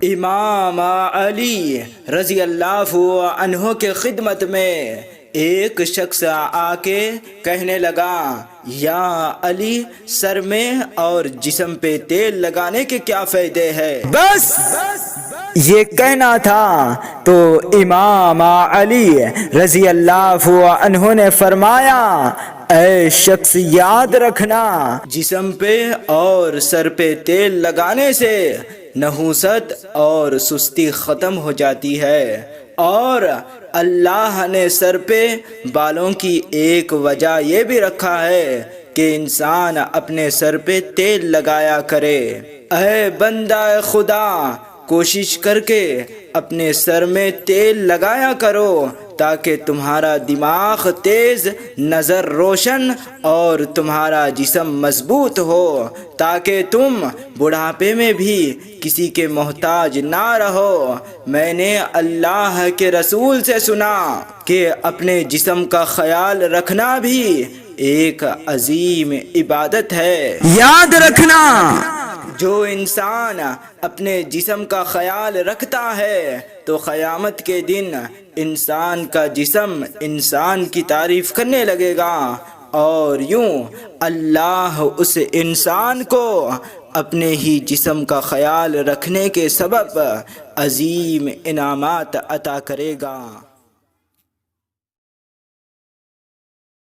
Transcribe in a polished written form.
امام علی رضی اللہ عنہ کے خدمت میں ایک شخص آ کے کہنے لگا، یا علی، سر میں اور جسم پہ تیل لگانے کے کیا فائدے ہیں؟ بس یہ کہنا تھا تو امام علی رضی اللہ عنہ نے فرمایا، اے شخص، یاد رکھنا، جسم پہ اور سر پہ تیل لگانے سے نحوست اور سستی ختم ہو جاتی ہے، اور اللہ نے سر پہ بالوں کی ایک وجہ یہ بھی رکھا ہے کہ انسان اپنے سر پہ تیل لگایا کرے۔ اے بندہ خدا، کوشش کر کے اپنے سر میں تیل لگایا کرو تاکہ تمہارا دماغ تیز، نظر روشن اور تمہارا جسم مضبوط ہو، تاکہ تم بڑھاپے میں بھی کسی کے محتاج نہ رہو۔ میں نے اللہ کے رسول سے سنا کہ اپنے جسم کا خیال رکھنا بھی ایک عظیم عبادت ہے۔ یاد رکھنا، جو انسان اپنے جسم کا خیال رکھتا ہے تو قیامت کے دن انسان کا جسم انسان کی تعریف کرنے لگے گا، اور یوں اللہ اس انسان کو اپنے ہی جسم کا خیال رکھنے کے سبب عظیم انعامات عطا کرے گا۔